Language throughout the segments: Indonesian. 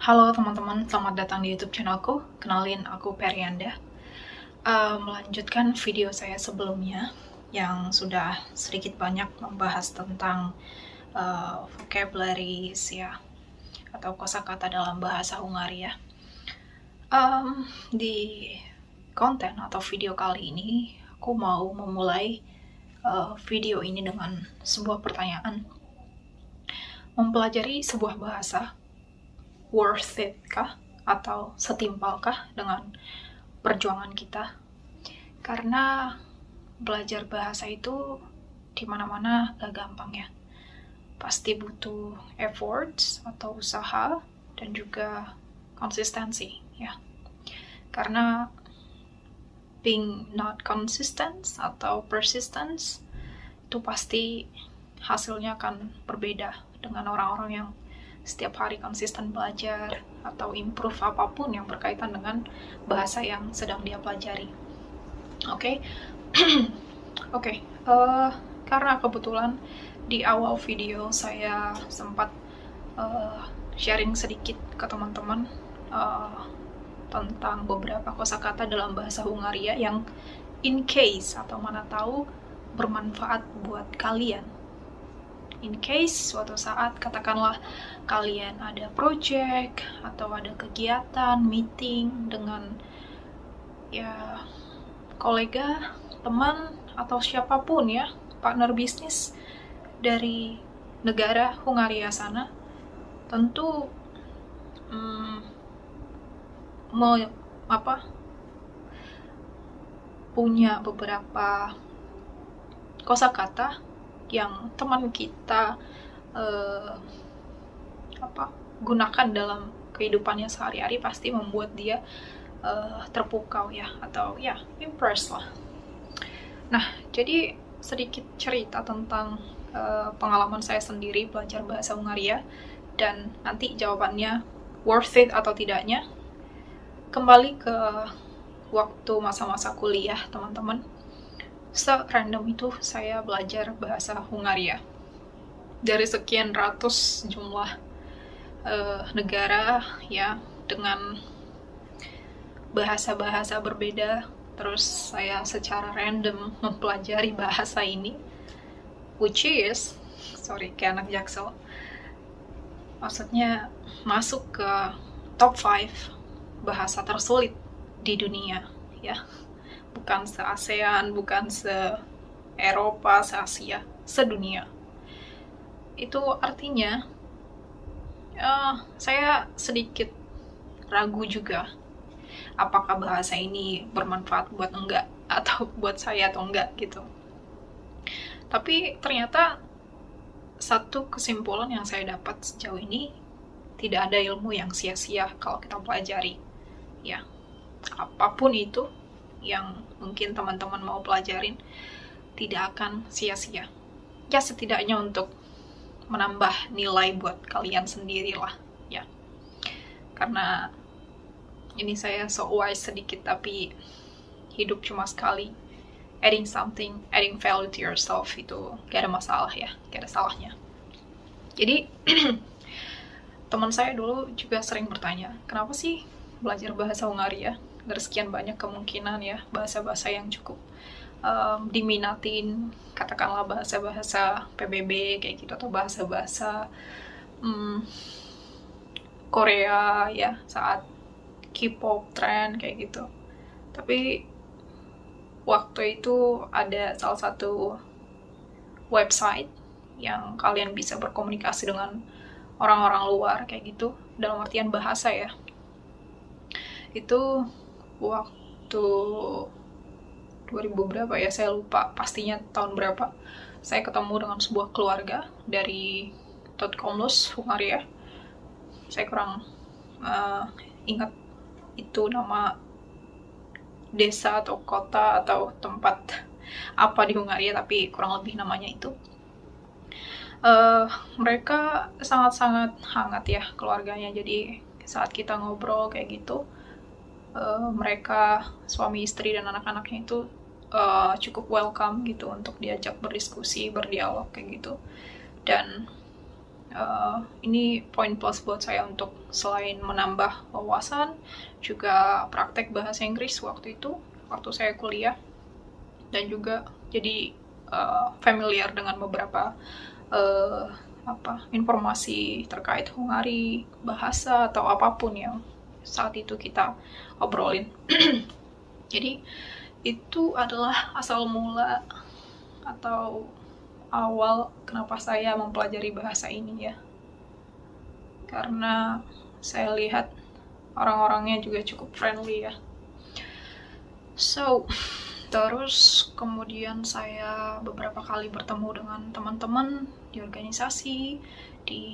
Halo teman-teman, selamat datang di YouTube channelku. Kenalin, aku Perianda. Melanjutkan video saya sebelumnya yang sudah sedikit banyak membahas tentang vocabularies ya, atau kosakata dalam bahasa Hungaria. Di konten atau video kali ini, aku mau memulai video ini dengan sebuah pertanyaan. Mempelajari sebuah bahasa worth it kah? Atau setimpalkah dengan perjuangan kita? Karena belajar bahasa itu dimana-mana gak gampang ya. Pasti butuh efforts atau usaha dan juga konsistensi ya. Karena being not consistent atau persistence itu pasti hasilnya akan berbeda dengan orang-orang yang setiap hari konsisten belajar atau improve apapun yang berkaitan dengan bahasa yang sedang dia pelajari. Oke. Karena kebetulan di awal video saya sempat sharing sedikit ke teman-teman tentang beberapa kosakata dalam bahasa Hungaria yang in case atau mana tahu bermanfaat buat kalian. In case suatu saat katakanlah kalian ada project atau ada kegiatan, meeting dengan ya kolega, teman atau siapapun ya, partner bisnis dari negara Hungaria sana, tentu punya beberapa kosakata yang teman kita gunakan dalam kehidupannya sehari-hari pasti membuat dia terpukau ya, atau ya impress lah. Nah, jadi sedikit cerita tentang pengalaman saya sendiri belajar bahasa Hungaria, dan nanti jawabannya worth it atau tidaknya kembali ke waktu masa-masa kuliah teman-teman. Se-random itu saya belajar bahasa Hungaria dari sekian ratus jumlah negara ya, dengan bahasa-bahasa berbeda. Terus saya secara random mempelajari bahasa ini, which is kayak anak Jaksel, maksudnya masuk ke top 5 bahasa tersulit di dunia ya. Bukan se-ASEAN, bukan se-Eropa, se-Asia, sedunia. Itu artinya saya sedikit ragu juga apakah bahasa ini bermanfaat buat enggak, atau buat saya atau enggak gitu. Tapi ternyata satu kesimpulan yang saya dapat sejauh ini, tidak ada ilmu yang sia-sia kalau kita pelajari ya. Apapun itu yang mungkin teman-teman mau pelajarin tidak akan sia-sia ya, setidaknya untuk menambah nilai buat kalian sendiri lah ya. Karena ini saya so wise sedikit, tapi hidup cuma sekali. Adding value to yourself itu gak ada masalah ya, gak ada salahnya. Jadi teman saya dulu juga sering bertanya, kenapa sih belajar bahasa Hungaria? Dari sekian banyak kemungkinan ya, bahasa-bahasa yang cukup diminatin, katakanlah bahasa-bahasa PBB kayak gitu, atau bahasa-bahasa Korea ya, saat K-pop trend kayak gitu. Tapi waktu itu ada salah satu website yang kalian bisa berkomunikasi dengan orang-orang luar kayak gitu, dalam artian bahasa ya. Itu waktu 2000 berapa ya, saya lupa pastinya tahun berapa, saya ketemu dengan sebuah keluarga dari Totkomlus, Hungaria. Saya kurang ingat itu nama desa atau kota atau tempat apa di Hungaria, tapi kurang lebih namanya itu. Mereka sangat-sangat hangat ya keluarganya. Jadi saat kita ngobrol kayak gitu, mereka suami istri dan anak-anaknya itu cukup welcome gitu untuk diajak berdiskusi, berdialog kayak gitu. Dan ini poin plus buat saya untuk selain menambah wawasan, juga praktek bahasa Inggris waktu saya kuliah, dan juga jadi familiar dengan beberapa informasi terkait Hungari, bahasa, atau apapun yang saat itu kita obrolin. Jadi itu adalah asal mula atau awal kenapa saya mempelajari bahasa ini ya. Karena saya lihat orang-orangnya juga cukup friendly ya. So, terus kemudian saya beberapa kali bertemu dengan teman-teman di organisasi, di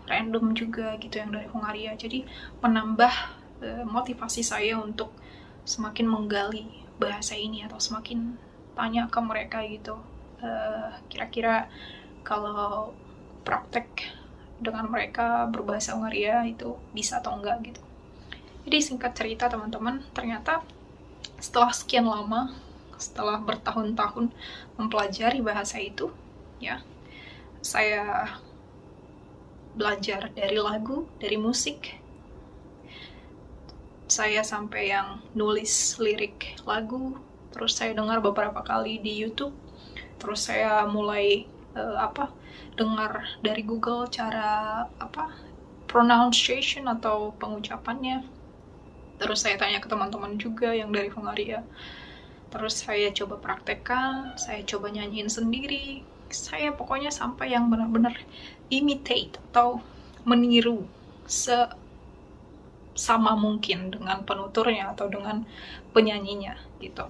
random juga gitu yang dari Hungaria. Jadi menambah motivasi saya untuk semakin menggali bahasa ini atau semakin tanya ke mereka gitu. Kira-kira kalau praktek dengan mereka berbahasa Hungaria itu bisa atau enggak gitu. Jadi singkat cerita teman-teman, ternyata setelah sekian lama, setelah bertahun-tahun mempelajari bahasa itu, ya, saya belajar dari lagu, dari musik. Saya sampai yang nulis lirik lagu, terus saya dengar beberapa kali di YouTube. Terus saya mulai dengar dari Google cara pronunciation atau pengucapannya. Terus saya tanya ke teman-teman juga yang dari Hungaria. Terus saya coba praktekkan, saya coba nyanyiin sendiri. Saya pokoknya sampai yang benar-benar imitate atau meniru sama mungkin dengan penuturnya atau dengan penyanyinya gitu.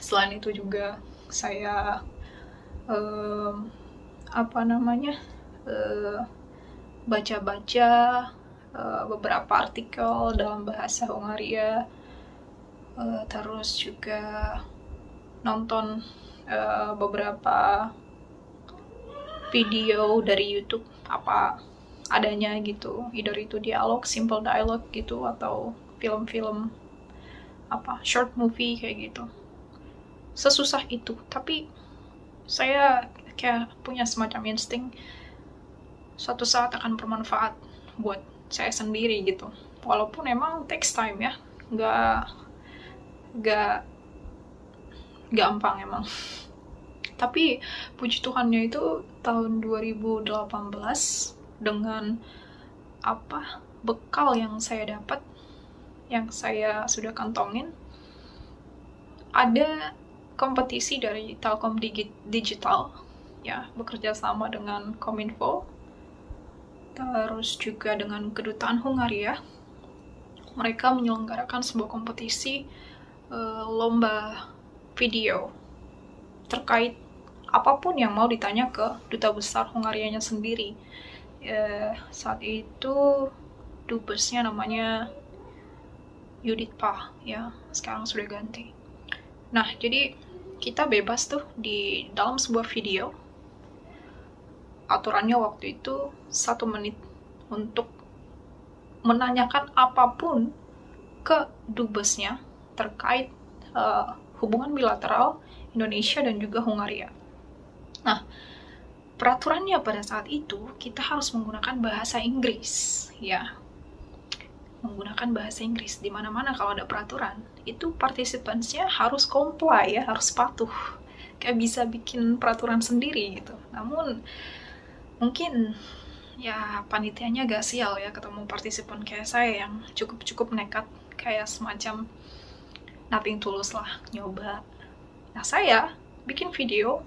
Selain itu juga saya baca-baca beberapa artikel dalam bahasa Hungaria, terus juga nonton beberapa video dari YouTube apa adanya gitu, either itu dialog, simple dialog gitu, atau film-film short movie kayak gitu. Sesusah itu, tapi saya kayak punya semacam insting suatu saat akan bermanfaat buat saya sendiri gitu. Walaupun emang takes time ya, nggak gampang emang. Tapi puji Tuhannya itu tahun 2018 dengan bekal yang saya dapat, yang saya sudah kantongin, ada kompetisi dari Telkom Digital ya, bekerja sama dengan Kominfo, terus juga dengan kedutaan Hungaria. Mereka menyelenggarakan sebuah kompetisi lomba video terkait apapun yang mau ditanya ke duta besar Hungarianya sendiri. Saat itu dubesnya namanya Juditpa ya, sekarang sudah ganti. Nah, jadi kita bebas tuh di dalam sebuah video. Aturannya waktu itu 1 menit untuk menanyakan apapun ke dubesnya terkait hubungan bilateral Indonesia dan juga Hungaria. Nah, peraturannya pada saat itu kita harus menggunakan bahasa Inggris, ya. Menggunakan bahasa Inggris di mana-mana kalau ada peraturan, itu partisipansnya harus comply ya, harus patuh. Kayak bisa bikin peraturan sendiri gitu. Namun mungkin ya panitianya gak sial ya ketemu partisipan kayak saya yang cukup nekat, kayak semacam nothing tulus lah, nyoba. Nah, saya bikin video,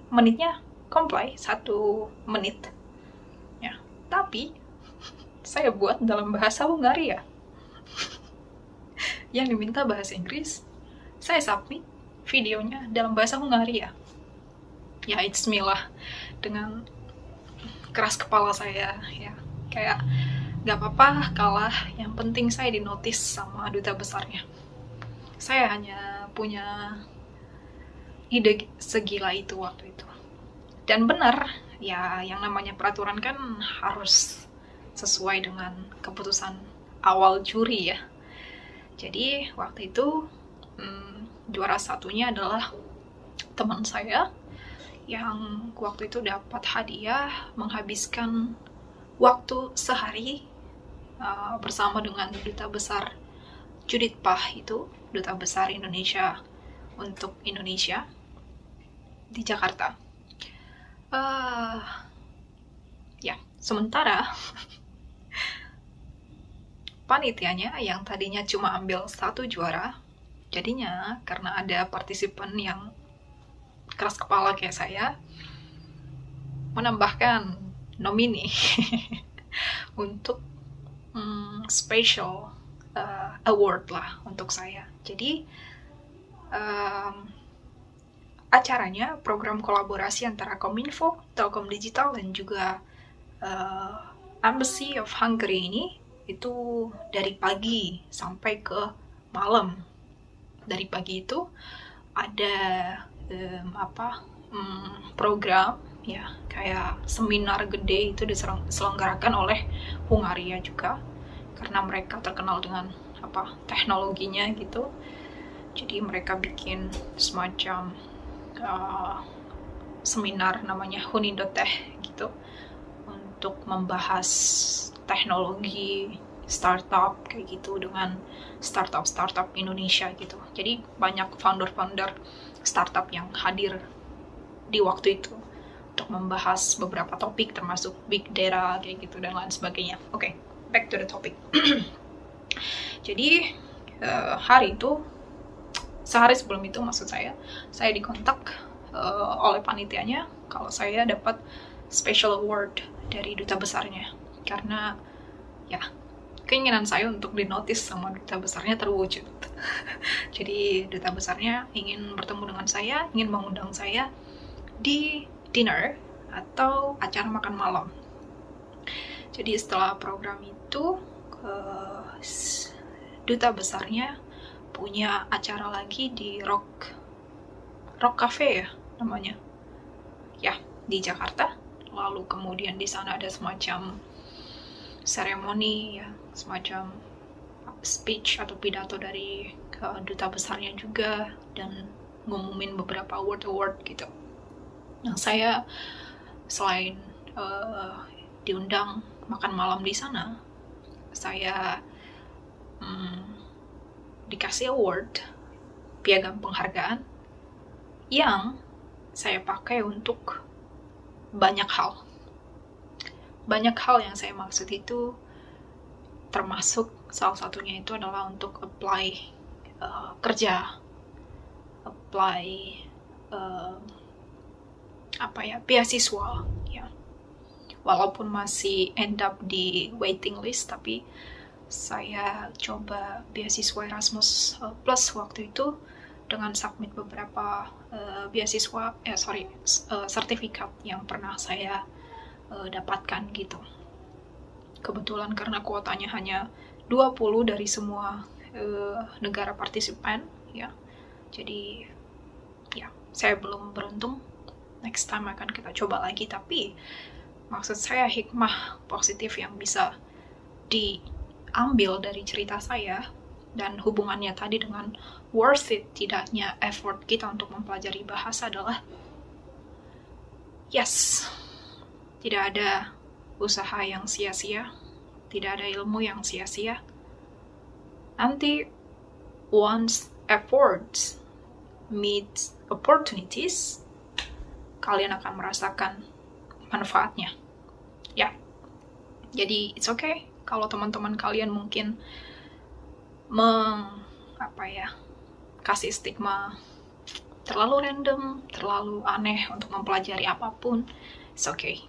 menitnya comply 1 menit ya, tapi saya buat dalam bahasa Hungaria. Yang diminta bahasa Inggris, saya submit videonya dalam bahasa Hungaria. Ya, it's me lah, dengan keras kepala saya ya, kayak gak apa-apa kalah, yang penting saya dinotis sama duta besarnya. Saya hanya punya ide segila itu waktu itu. Dan benar, ya yang namanya peraturan kan harus sesuai dengan keputusan awal juri ya. Jadi waktu itu juara satunya adalah teman saya yang waktu itu dapat hadiah menghabiskan waktu sehari bersama dengan Duta Besar Judith Pah, itu Duta Besar Indonesia untuk Indonesia di Jakarta. Sementara panitianya yang tadinya cuma ambil 1 juara, jadinya karena ada partisipan yang keras kepala kayak saya, menambahkan nomini untuk special award lah untuk saya. Jadi acaranya program kolaborasi antara Kominfo, Telkom Digital, dan juga Embassy of Hungary ini itu dari pagi sampai ke malam. Dari pagi itu ada program ya, kayak seminar gede itu diselenggarakan oleh Hungaria juga, karena mereka terkenal dengan teknologinya gitu. Jadi mereka bikin semacam seminar namanya Hunindotech gitu, untuk membahas teknologi startup kayak gitu dengan startup Indonesia gitu. Jadi banyak founder startup yang hadir di waktu itu untuk membahas beberapa topik termasuk big data kayak gitu dan lain sebagainya. Oke, back to the topic. Jadi hari itu, sehari sebelum itu maksud saya dikontak oleh panitianya kalau saya dapat special award dari duta besarnya, karena ya keinginan saya untuk dinotis sama duta besarnya terwujud. Jadi duta besarnya ingin bertemu dengan saya, ingin mengundang saya di dinner atau acara makan malam. Jadi setelah program itu, duta besarnya punya acara lagi di Rock Cafe ya namanya, ya, di Jakarta. Lalu kemudian di sana ada semacam seremoni ya, semacam speech atau pidato dari duta besarnya juga, dan ngumumin beberapa award gitu. Nah, saya selain diundang makan malam di sana, saya dikasih award, piagam penghargaan, yang saya pakai untuk banyak hal. Banyak hal yang saya maksud itu, termasuk salah satunya itu adalah untuk apply kerja, apply beasiswa ya. Walaupun masih end up di waiting list, tapi saya coba beasiswa Erasmus Plus waktu itu dengan submit beberapa sertifikat yang pernah saya dapatkan gitu. Kebetulan karena kuotanya hanya 20 dari semua negara partisipan ya. Jadi ya, saya belum beruntung. Next time akan kita coba lagi, tapi maksud saya hikmah positif yang bisa diambil dari cerita saya dan hubungannya tadi dengan worth it tidaknya effort kita untuk mempelajari bahasa adalah, yes, tidak ada usaha yang sia-sia, tidak ada ilmu yang sia-sia. Nanti once efforts meet opportunities, kalian akan merasakan manfaatnya ya. Jadi it's okay kalau teman-teman kalian mungkin kasih stigma terlalu random, terlalu aneh untuk mempelajari apapun. It's okay,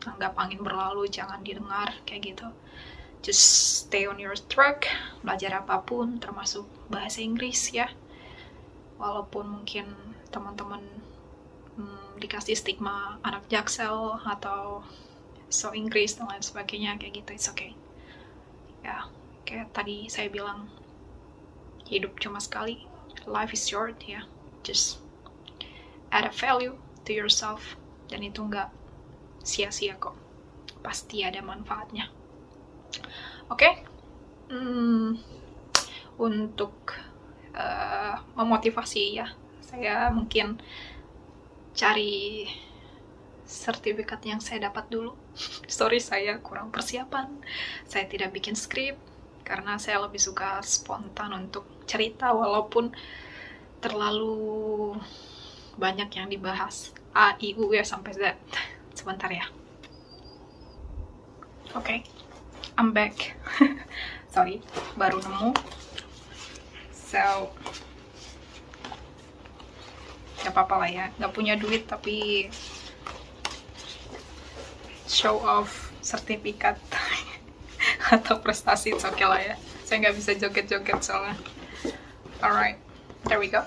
anggap angin berlalu, jangan didengar kayak gitu. Just stay on your track, belajar apapun termasuk bahasa Inggris ya. Walaupun mungkin teman-teman dikasih stigma anak Jaksel atau so Inggris dan lain sebagainya kayak gitu, it's okay ya. Kayak tadi saya bilang, hidup cuma sekali, life is short ya. Just add a value to yourself, dan itu nggak sia-sia kok, pasti ada manfaatnya. Oke. Untuk memotivasi ya, saya mungkin cari sertifikat yang saya dapat dulu. Sorry, saya kurang persiapan, saya tidak bikin skrip karena saya lebih suka spontan untuk cerita walaupun terlalu banyak yang dibahas, A, I, U, ya sampai Z. Sebentar ya. Oke, I'm back. Sorry, baru nemu. So, gak apa-apa lah ya, gak punya duit tapi show off sertifikat atau prestasi, oke lah ya. Saya nggak bisa joget-joget soalnya. Alright, there we go.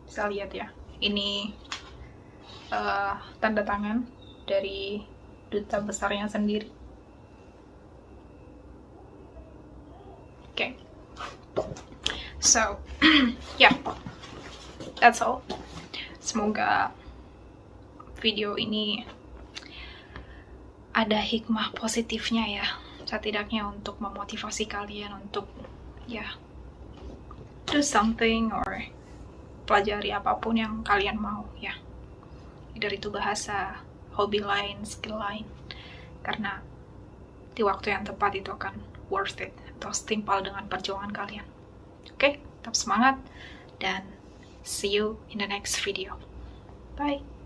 Bisa lihat ya, ini tanda tangan dari duta besarnya sendiri. Oke, so yeah, that's all. Semoga video ini ada hikmah positifnya ya, setidaknya untuk memotivasi kalian untuk do something or pelajari apapun yang kalian mau ya, dari itu bahasa, hobi lain, skill lain, karena di waktu yang tepat itu akan worth it atau setimpal dengan perjuangan kalian. Oke, tetap semangat dan see you in the next video. Bye.